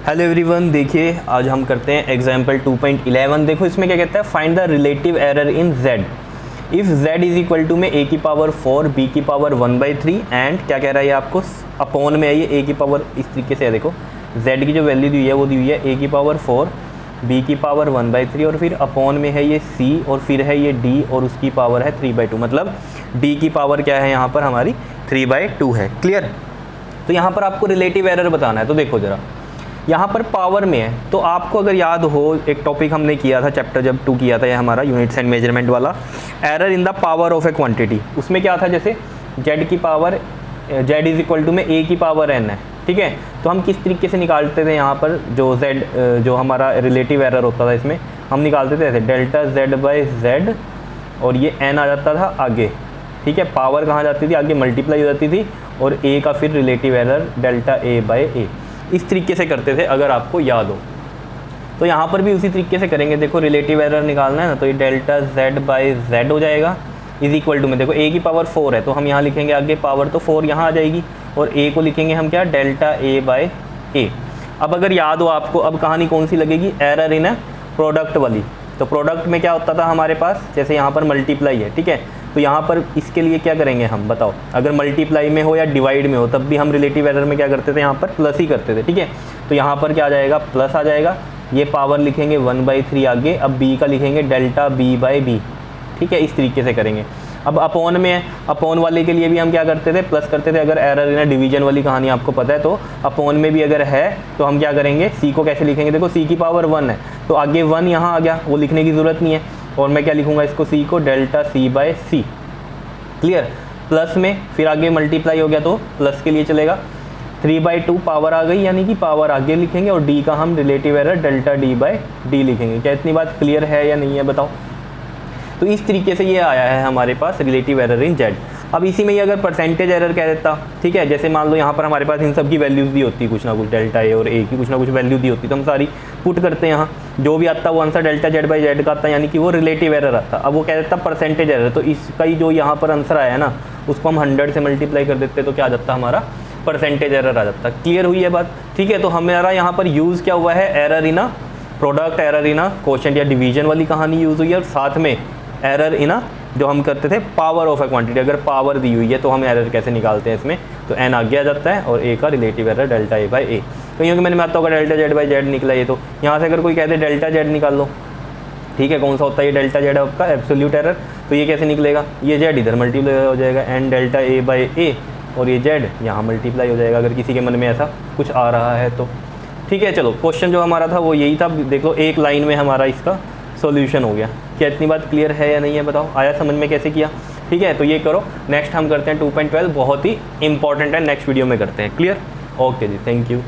Hello everyone, देखिए आज हम करते हैं एग्जाम्पल 2.11। देखो इसमें क्या कहता है, find the relative error in z if z is equal to में a की पावर 4 b की पावर 1/3 एंड क्या कह रहा है ये आपको अपॉन में है ये a की पावर इस तरीके से है। देखो z की जो वैल्यू दी हुई है वो दी हुई है a की पावर 4 b की पावर 1/3 और फिर अपॉन में है ये c और फिर है ये d और उसकी पावर है 3/2, मतलब d की पावर क्या है यहाँ पर हमारी 3/2 है। क्लियर। तो यहाँ पर आपको रिलेटिव एरर बताना है। तो देखो ज़रा यहाँ पर पावर में है, तो आपको अगर याद हो एक टॉपिक हमने किया था चैप्टर जब 2 किया था, ये हमारा यूनिट्स एंड मेजरमेंट वाला, error in the power of a quantity. उसमें क्या था, जैसे z की power z is equal to में a की पावर n है, ठीक है। तो हम किस तरीके से निकालते थे यहाँ पर जो z जो हमारा रिलेटिव एरर होता था, इसमें हम निकालते थे ऐसे डेल्टा z/z और ये n आ जाता था आगे, ठीक है। पावर कहाँ जाती थी, आगे मल्टीप्लाई हो जाती थी और a का फिर रिलेटिव एरर डेल्टा a/a, इस तरीके से करते थे अगर आपको याद हो। तो यहाँ पर भी उसी तरीके से करेंगे। देखो रिलेटिव एरर निकालना है ना, तो ये डेल्टा z/z हो जाएगा इज इक्वल टू में, देखो a की पावर 4 है तो हम यहाँ लिखेंगे आगे पावर तो 4 यहाँ आ जाएगी और a को लिखेंगे हम क्या, डेल्टा a/a। अब अगर याद हो आपको, अब कहानी कौन सी लगेगी, एरर इन प्रोडक्ट वाली। तो प्रोडक्ट में क्या होता था हमारे पास, जैसे यहाँ पर मल्टीप्लाई है, ठीक है। तो यहाँ पर इसके लिए क्या करेंगे हम, बताओ। अगर मल्टीप्लाई में हो या डिवाइड में हो तब भी हम रिलेटिव एरर में क्या करते थे, यहाँ पर प्लस ही करते थे, ठीक है। तो यहाँ पर क्या आ जाएगा, प्लस आ जाएगा, ये पावर लिखेंगे 1/3 आगे, अब b का लिखेंगे डेल्टा b/b, ठीक है। इस तरीके से करेंगे। अब अपॉन में है, अपॉन वाले के लिए भी हम क्या करते थे, प्लस करते थे। अगर एरर इन डिवीजन वाली कहानी आपको पता है तो अपॉन में भी अगर है तो हम क्या करेंगे, c को कैसे लिखेंगे, देखो c की पावर 1 है तो आगे 1 यहाँ आ गया, वो लिखने की ज़रूरत नहीं है। और मैं क्या लिखूँगा इसको, c को डेल्टा c/c। क्लियर। प्लस में फिर आगे मल्टीप्लाई हो गया तो प्लस के लिए चलेगा, 3/2 पावर आ गई, यानी कि पावर आगे लिखेंगे और d का हम रिलेटिव एरर डेल्टा d/d लिखेंगे। क्या इतनी बात क्लियर है या नहीं है, बताओ। तो इस तरीके से ये आया है हमारे पास रिलेटिव एरर इन z। अब इसी में ये अगर परसेंटेज एरर कह देता, ठीक है, जैसे मान लो यहाँ पर हमारे पास इन सब की वैल्यूज़ दी होती, कुछ ना कुछ डेल्टा a और a की कुछ ना कुछ वैल्यू दी होती, तो हम सारी पुट करते हैं यहाँ, जो भी आता वो आंसर डेल्टा z/z का आता, यानी कि वो रिलेटिव एरर आता। अब वो कह देता परसेंटेज एरर, तो इसका ही जो यहाँ पर आंसर आया है ना, उसको हम 100 से मल्टीप्लाई कर देते तो क्या आ जाता हमारा, परसेंटेज एरर आ जाता। क्लियर हुई है बात, ठीक है। तो हमारा यहाँ पर यूज़ क्या हुआ है, error in product, error in quotient या डिवीजन वाली कहानी यूज़ हुई है, और साथ में एरर इन जो हम करते थे पावर ऑफ ए क्वांटिटी। अगर पावर दी हुई है तो हम एरर कैसे निकालते हैं इसमें, तो n आगे आ जाता है और a का रिलेटिव एरर डेल्टा a/a। तो क्योंकि मैंने आता होगा डेल्टा z/z निकला ये, तो यहाँ से अगर कोई कहते डेल्टा z निकाल लो, ठीक है, कौन सा होता है ये डेल्टा z आपका एब्सोल्यूट एरर, तो ये कैसे निकलेगा, ये z इधर मल्टीप्लाई हो जाएगा n डेल्टा a/a और ये z यहाँ मल्टीप्लाई हो जाएगा, अगर किसी के मन में ऐसा कुछ आ रहा है तो, ठीक है। चलो क्वेश्चन जो हमारा था वो यही था। देख लो एक लाइन में हमारा इसका सॉल्यूशन हो गया। क्या इतनी बात क्लियर है या नहीं है, बताओ। आया समझ में कैसे किया, ठीक है। तो ये करो। नेक्स्ट हम करते हैं 2.12, बहुत ही इंपॉर्टेंट है, नेक्स्ट वीडियो में करते हैं। क्लियर, ओके जी, थैंक यू।